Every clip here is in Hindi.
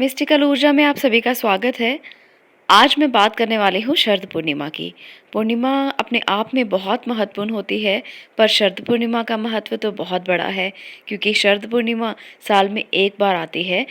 मिस्टिकल ऊर्जा में आप सभी का स्वागत है। आज मैं बात करने वाली हूँ शरद पूर्णिमा की। पूर्णिमा अपने आप में बहुत महत्वपूर्ण होती है, पर शरद पूर्णिमा का महत्व तो बहुत बड़ा है, क्योंकि शरद पूर्णिमा साल में एक बार आती है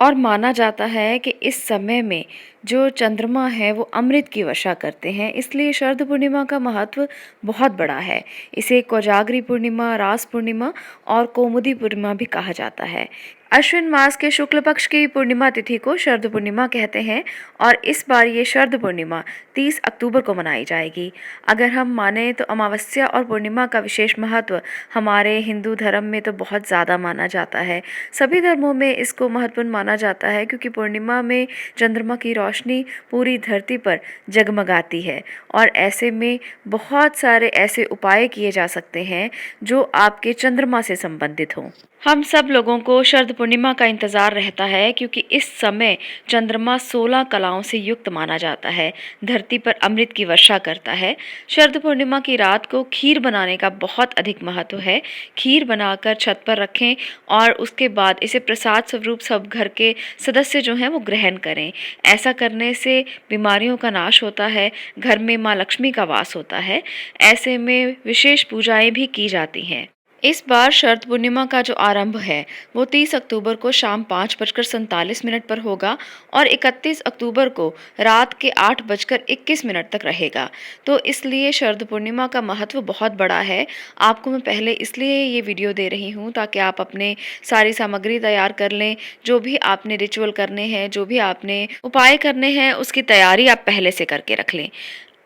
और माना जाता है कि इस समय में जो चंद्रमा है वो अमृत की वर्षा करते हैं, इसलिए शरद पूर्णिमा का महत्व बहुत बड़ा है। इसे कोजागरी पूर्णिमा, रास पूर्णिमा और कौमुदी पूर्णिमा भी कहा जाता है। अश्विन मास के शुक्ल पक्ष की पूर्णिमा तिथि को शरद पूर्णिमा कहते हैं और इस बार ये शरद पूर्णिमा 30 अक्टूबर को मनाई जाएगी। अगर हम माने तो अमावस्या और पूर्णिमा का विशेष महत्व हमारे हिंदू धर्म में तो बहुत ज़्यादा माना जाता है। सभी धर्मों में इसको महत्वपूर्ण माना जाता है, क्योंकि पूर्णिमा में चंद्रमा की रोशनी पूरी धरती पर जगमगाती है और ऐसे में बहुत सारे ऐसे उपाय किए जा सकते हैं जो आपके चंद्रमा से संबंधित हों। हम सब लोगों को शरद पूर्णिमा का इंतज़ार रहता है, क्योंकि इस समय चंद्रमा 16 कलाओं से युक्त माना जाता है, धरती पर अमृत की वर्षा करता है। शरद पूर्णिमा की रात को खीर बनाने का बहुत अधिक महत्व है। खीर बनाकर छत पर रखें और उसके बाद इसे प्रसाद स्वरूप सब घर के सदस्य जो हैं वो ग्रहण करें। ऐसा करने से बीमारियों का नाश होता है, घर में माँ लक्ष्मी का वास होता है। ऐसे में विशेष पूजाएं भी की जाती हैं। इस बार शरद पूर्णिमा का जो आरंभ है वो 30 अक्टूबर को शाम 5:47 पर होगा और 31 अक्टूबर को रात के 8:21 तक रहेगा। तो इसलिए शरद पूर्णिमा का महत्व बहुत बड़ा है। आपको मैं पहले इसलिए ये वीडियो दे रही हूँ ताकि आप अपने सारी सामग्री तैयार कर लें। जो भी आपने रिचुअल करने हैं, जो भी आपने उपाय करने हैं, उसकी तैयारी आप पहले से करके रख लें।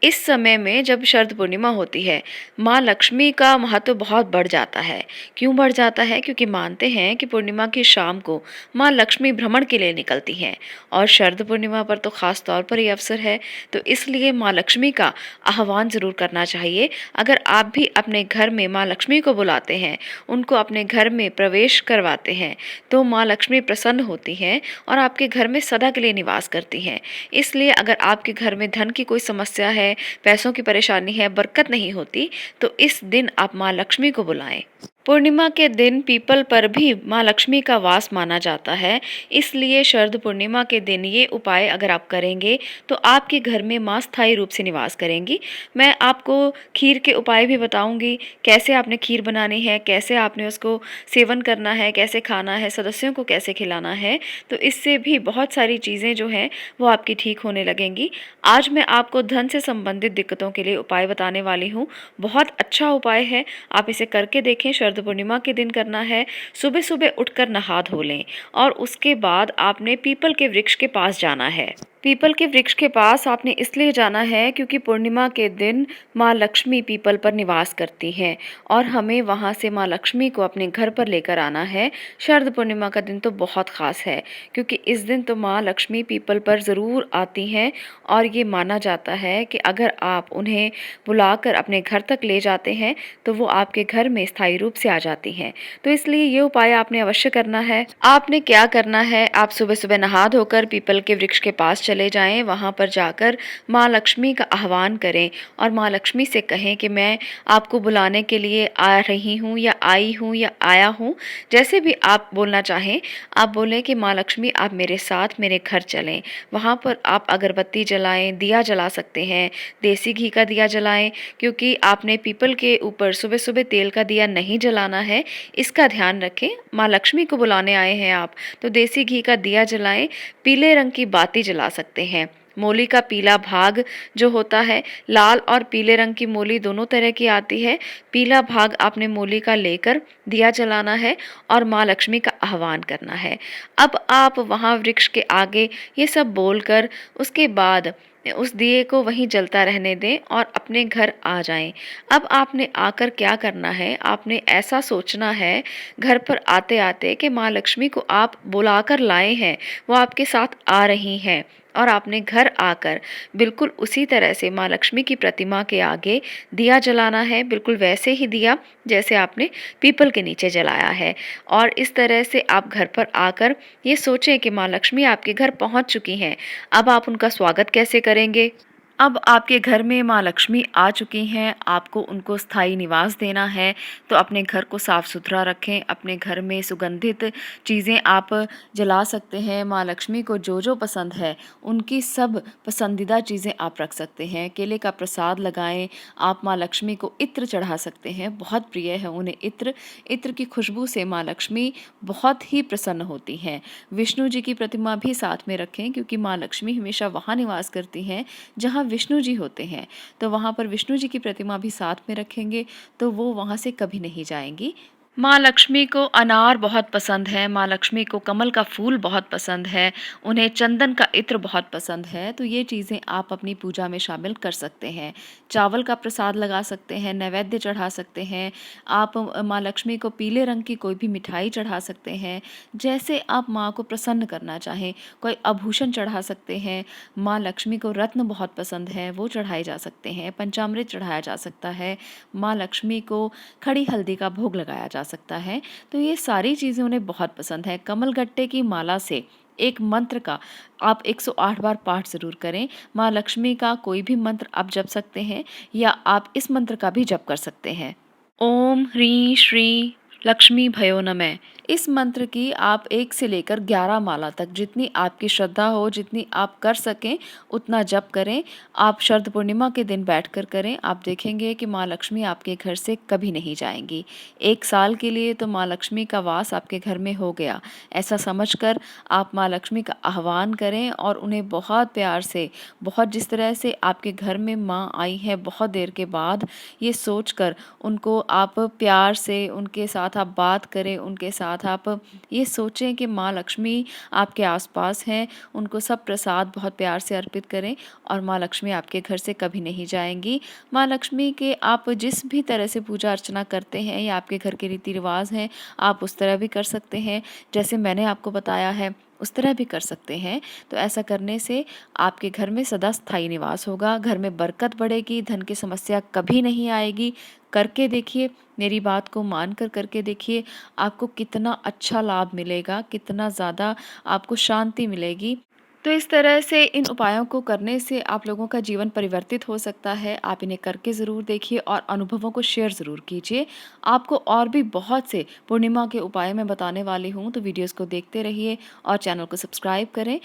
इस समय में जब शरद पूर्णिमा होती है, माँ लक्ष्मी का महत्व बहुत बढ़ जाता है। क्यों बढ़ जाता है? क्योंकि मानते हैं कि पूर्णिमा की शाम को माँ लक्ष्मी भ्रमण के लिए निकलती हैं और शरद पूर्णिमा पर तो खास तौर पर ये अवसर है, तो इसलिए माँ लक्ष्मी का आह्वान ज़रूर करना चाहिए। अगर आप भी अपने घर में माँ लक्ष्मी को बुलाते हैं, उनको अपने घर में प्रवेश करवाते हैं, तो माँ लक्ष्मी प्रसन्न होती हैं और आपके घर में सदा के लिए निवास करती हैं। इसलिए अगर आपके घर में धन की कोई समस्या है, पैसों की परेशानी है, बरकत नहीं होती, तो इस दिन आप माँ लक्ष्मी को बुलाएं। पूर्णिमा के दिन पीपल पर भी माँ लक्ष्मी का वास माना जाता है, इसलिए शरद पूर्णिमा के दिन ये उपाय अगर आप करेंगे तो आपके घर में माँ स्थायी रूप से निवास करेंगी। मैं आपको खीर के उपाय भी बताऊंगी, कैसे आपने खीर बनानी है, कैसे आपने उसको सेवन करना है, कैसे खाना है, सदस्यों को कैसे खिलाना है। तो इससे भी बहुत सारी चीज़ें जो हैं वो आपकी ठीक होने लगेंगी। आज मैं आपको धन से संबंधित दिक्कतों के लिए उपाय बताने वाली हूँ। बहुत अच्छा उपाय है, आप इसे करके देखें। शरद पूर्णिमा के दिन करना है। सुबह सुबह उठकर नहा धो लें और उसके बाद आपने पीपल के वृक्ष के पास जाना है। पीपल के वृक्ष के पास आपने इसलिए जाना है क्योंकि पूर्णिमा के दिन माँ लक्ष्मी पीपल पर निवास करती हैं और हमें वहाँ से माँ लक्ष्मी को अपने घर पर लेकर आना है। शरद पूर्णिमा का दिन तो बहुत ख़ास है, क्योंकि इस दिन तो माँ लक्ष्मी पीपल पर ज़रूर आती हैं और ये माना जाता है कि अगर आप उन्हें बुलाकर अपने घर तक ले जाते हैं तो वो आपके घर में स्थायी रूप से आ जाती हैं। तो इसलिए ये उपाय आपने अवश्य करना है। आपने क्या करना है, आप सुबह सुबह नहा धोकर पीपल के वृक्ष के पास चले जाएं। वहाँ पर जाकर माँ लक्ष्मी का आह्वान करें और माँ लक्ष्मी से कहें कि मैं आपको बुलाने के लिए आ रही हूँ या आई हूँ या आया हूँ। जैसे भी आप बोलना चाहें, आप बोलें कि माँ लक्ष्मी आप मेरे साथ मेरे घर चलें। वहाँ पर आप अगरबत्ती जलाएं, दिया जला सकते हैं, देसी घी का दिया जलाएं, क्योंकि आपने पीपल के ऊपर सुबह सुबह तेल का दिया नहीं जलाना है, इसका ध्यान रखें। माँ लक्ष्मी को बुलाने आए हैं आप, तो देसी घी का दिया जलाएं। पीले रंग की बाती जला सकते हैं। मोली का पीला भाग जो होता है, लाल और पीले रंग की मोली दोनों तरह की आती है। पीला भाग आपने मोली का लेकर दिया जलाना है और माँ लक्ष्मी का आह्वान करना है। अब आप वहाँ वृक्ष के आगे ये सब बोलकर उसके बाद उस दिए को वहीं जलता रहने दें और अपने घर आ जाएं। अब आपने आकर क्या करना है, आपने ऐसा सोचना है घर पर आते आते कि माँ लक्ष्मी को आप बुलाकर लाए हैं, वो आपके साथ आ रही हैं और आपने घर आकर बिल्कुल उसी तरह से माँ लक्ष्मी की प्रतिमा के आगे दिया जलाना है, बिल्कुल वैसे ही दिया जैसे आपने पीपल के नीचे जलाया है। और इस तरह से आप घर पर आकर ये सोचें कि माँ लक्ष्मी आपके घर पहुँच चुकी हैं। अब आप उनका स्वागत कैसे करेंगे? अब आपके घर में माँ लक्ष्मी आ चुकी हैं, आपको उनको स्थायी निवास देना है, तो अपने घर को साफ़-सुथरा रखें, अपने घर में सुगंधित चीज़ें आप जला सकते हैं। माँ लक्ष्मी को जो-जो पसंद है, उनकी सब पसंदीदा चीज़ें आप रख सकते हैं। केले का प्रसाद लगाएँ, आप माँ लक्ष्मी को इत्र चढ़ा सकते हैं, बहुत प्रिय है उन्हें इत्र। इत्र की खुशबू से माँ लक्ष्मी बहुत ही प्रसन्न होती हैं। विष्णु जी की प्रतिमा भी साथ में रखें, क्योंकि माँ लक्ष्मी हमेशा वहाँ निवास करती हैं जहाँ विष्णु जी होते हैं, तो वहाँ पर विष्णु जी की प्रतिमा भी साथ में रखेंगे तो वो वहाँ से कभी नहीं जाएँगी। माँ लक्ष्मी को अनार बहुत पसंद है, माँ लक्ष्मी को कमल का फूल बहुत पसंद है, उन्हें चंदन का इत्र बहुत पसंद है, तो ये चीज़ें आप अपनी पूजा में शामिल कर सकते हैं। चावल का प्रसाद लगा सकते हैं, नैवेद्य चढ़ा सकते हैं, आप माँ लक्ष्मी को पीले रंग की कोई भी मिठाई चढ़ा सकते हैं, जैसे आप माँ को प्रसन्न करना चाहें। कोई आभूषण चढ़ा सकते हैं, माँ लक्ष्मी को रत्न बहुत पसंद है, वो चढ़ाए जा सकते हैं, पंचामृत चढ़ाया जा सकता है, माँ लक्ष्मी को खड़ी हल्दी का भोग लगाया जा सकता है। तो ये सारी चीज़ें उन्हें बहुत पसंद है। कमलगट्टे की माला से एक मंत्र का आप 108 बार पाठ ज़रूर करें। माँ लक्ष्मी का कोई भी मंत्र आप जप सकते हैं, या आप इस मंत्र का भी जप कर सकते हैं। ओम ह्रीं श्री लक्ष्मी भयो नमः। इस मंत्र की आप 1 से लेकर 11 माला तक, जितनी आपकी श्रद्धा हो, जितनी आप कर सकें, उतना जप करें। आप शरद पूर्णिमा के दिन बैठकर करें, आप देखेंगे कि माँ लक्ष्मी आपके घर से कभी नहीं जाएँगी। 1 साल के लिए तो माँ लक्ष्मी का वास आपके घर में हो गया। ऐसा समझकर आप माँ लक्ष्मी का आह्वान करें और उन्हें बहुत प्यार से, बहुत जिस तरह से आपके घर में माँ आई हैं बहुत देर के बाद, ये सोचकर उनको आप प्यार से उनके साथ आप बात करें, उनके साथ आप ये सोचें कि माँ लक्ष्मी आपके आसपास हैं, उनको सब प्रसाद बहुत प्यार से अर्पित करें और माँ लक्ष्मी आपके घर से कभी नहीं जाएँगी। माँ लक्ष्मी के आप जिस भी तरह से पूजा अर्चना करते हैं या आपके घर के रीति रिवाज हैं, आप उस तरह भी कर सकते हैं, जैसे मैंने आपको बताया है उस तरह भी कर सकते हैं। तो ऐसा करने से आपके घर में सदा स्थायी निवास होगा, घर में बरकत बढ़ेगी, धन की समस्या कभी नहीं आएगी। करके देखिए, मेरी बात को मानकर करके देखिए, आपको कितना अच्छा लाभ मिलेगा, कितना ज़्यादा आपको शांति मिलेगी। तो इस तरह से इन उपायों को करने से आप लोगों का जीवन परिवर्तित हो सकता है। आप इन्हें करके ज़रूर देखिए और अनुभवों को शेयर ज़रूर कीजिए। आपको और भी बहुत से पूर्णिमा के उपाय मैं बताने वाली हूँ, तो वीडियोज़ को देखते रहिए और चैनल को सब्सक्राइब करें।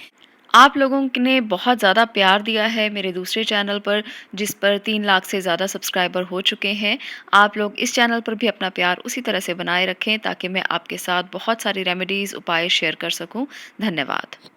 आप लोगों ने बहुत ज़्यादा प्यार दिया है मेरे दूसरे चैनल पर, जिस पर 3 लाख से ज़्यादा सब्सक्राइबर हो चुके हैं। आप लोग इस चैनल पर भी अपना प्यार उसी तरह से बनाए रखें, ताकि मैं आपके साथ बहुत सारी रेमेडीज़, उपाय शेयर कर सकूँ। धन्यवाद।